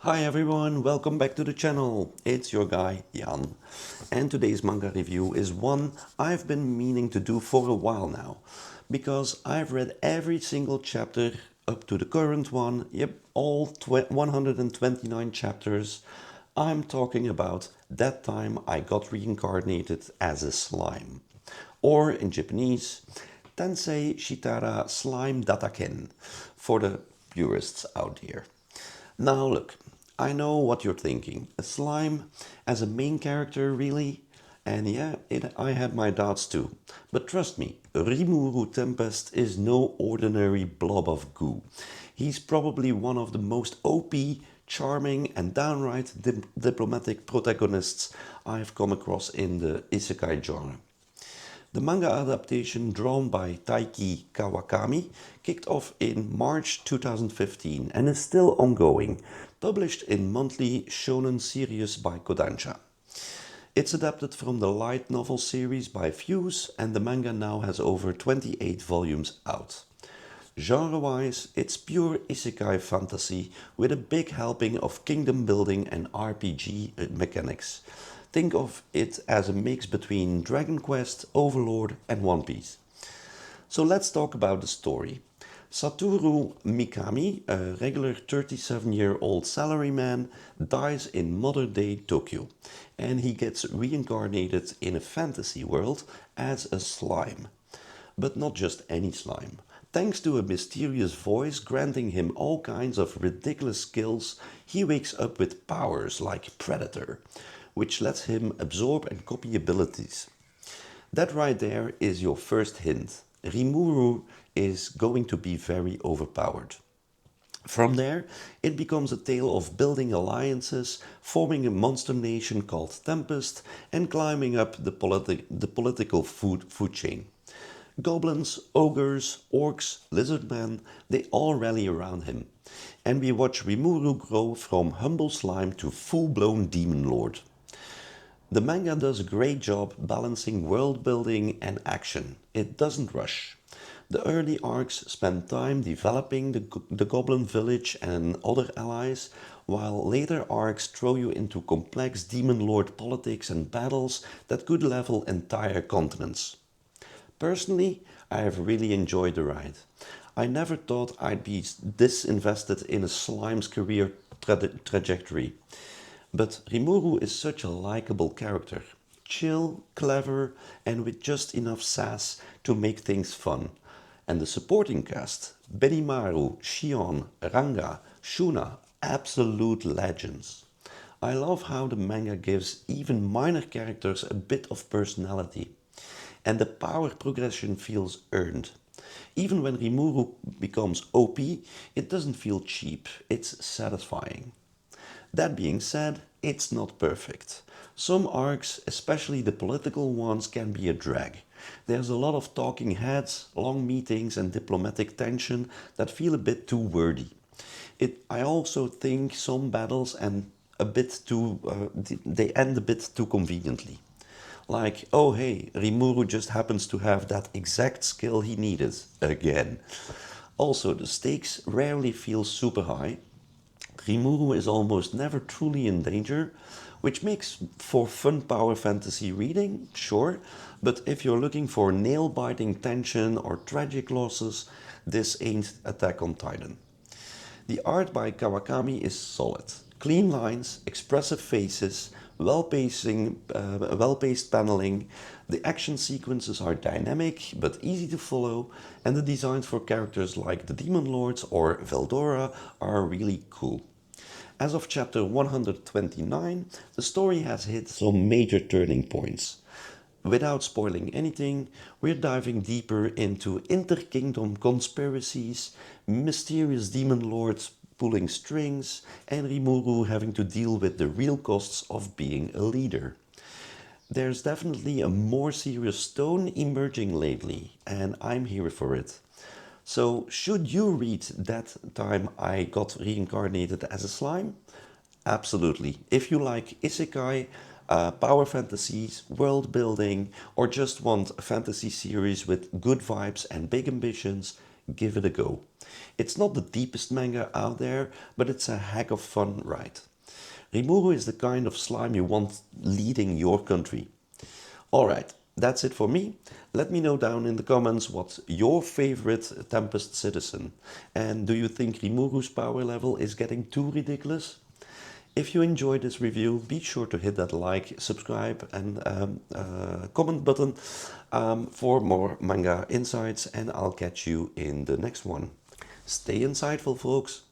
Hi everyone, welcome back to the channel. It's your guy Jan. And today's manga review is one I've been meaning to do for a while now. Because I've read every single chapter up to the current one. Yep, all 129 chapters. I'm talking about That Time I Got Reincarnated as a Slime. Or in Japanese, Tensei Shitara Slime Dattaken, for the purists out there. Now look, I know what you're thinking. A slime as a main character, really? And yeah, I had my doubts too. But trust me, Rimuru Tempest is no ordinary blob of goo. He's probably one of the most OP, charming and downright diplomatic protagonists I've come across in the Isekai genre. The manga adaptation, drawn by Taiki Kawakami, kicked off in March 2015 and is still ongoing, published in monthly shōnen series by Kodansha. It's adapted from the light novel series by Fuse, and the manga now has over 28 volumes out. Genre-wise, it's pure isekai fantasy with a big helping of kingdom building and RPG mechanics. Think of it as a mix between Dragon Quest, Overlord and One Piece. So let's talk about the story. Satoru Mikami, a regular 37-year-old salaryman, dies in modern-day Tokyo, and he gets reincarnated in a fantasy world as a slime. But not just any slime. Thanks to a mysterious voice granting him all kinds of ridiculous skills, he wakes up with powers like Predator, which lets him absorb and copy abilities. That right there is your first hint. Rimuru is going to be very overpowered. From there, it becomes a tale of building alliances, forming a monster nation called Tempest, and climbing up the political food chain. Goblins, ogres, orcs, lizardmen, they all rally around him. And we watch Rimuru grow from humble slime to full-blown demon lord. The manga does a great job balancing world building and action. It doesn't rush. The early arcs spend time developing the goblin village and other allies, while later arcs throw you into complex demon lord politics and battles that could level entire continents. Personally, I have really enjoyed the ride. I never thought I'd be this invested in a slime's career trajectory. But Rimuru is such a likable character. Chill, clever, and with just enough sass to make things fun. And the supporting cast, Benimaru, Shion, Ranga, Shuna, absolute legends. I love how the manga gives even minor characters a bit of personality. And the power progression feels earned. Even when Rimuru becomes OP, it doesn't feel cheap, it's satisfying. That being said, it's not perfect. Some arcs, especially the political ones, can be a drag. There's a lot of talking heads, long meetings and diplomatic tension that feel a bit too wordy. I also think some battles they end a bit too conveniently. Like, oh hey, Rimuru just happens to have that exact skill he needed, again. Also, the stakes rarely feel super high. Rimuru is almost never truly in danger, which makes for fun power fantasy reading, sure, but if you're looking for nail-biting tension or tragic losses, this ain't Attack on Titan. The art by Kawakami is solid. Clean lines, expressive faces, well-paced paneling, the action sequences are dynamic but easy to follow, and the designs for characters like the Demon Lords or Veldora are really cool. As of chapter 129, the story has hit some major turning points. Without spoiling anything, we're diving deeper into inter-kingdom conspiracies, mysterious demon lords pulling strings, and Rimuru having to deal with the real costs of being a leader. There's definitely a more serious tone emerging lately, and I'm here for it. So, should you read That Time I Got Reincarnated as a Slime? Absolutely. If you like isekai, power fantasies, world building, or just want a fantasy series with good vibes and big ambitions, give it a go. It's not the deepest manga out there, but it's a heck of fun ride. Rimuru is the kind of slime you want leading your country. Alright, that's it for me. Let me know down in the comments what's your favorite Tempest citizen. And do you think Rimuru's power level is getting too ridiculous? If you enjoyed this review, be sure to hit that like, subscribe and comment button for more manga insights, and I'll catch you in the next one. Stay insightful, folks.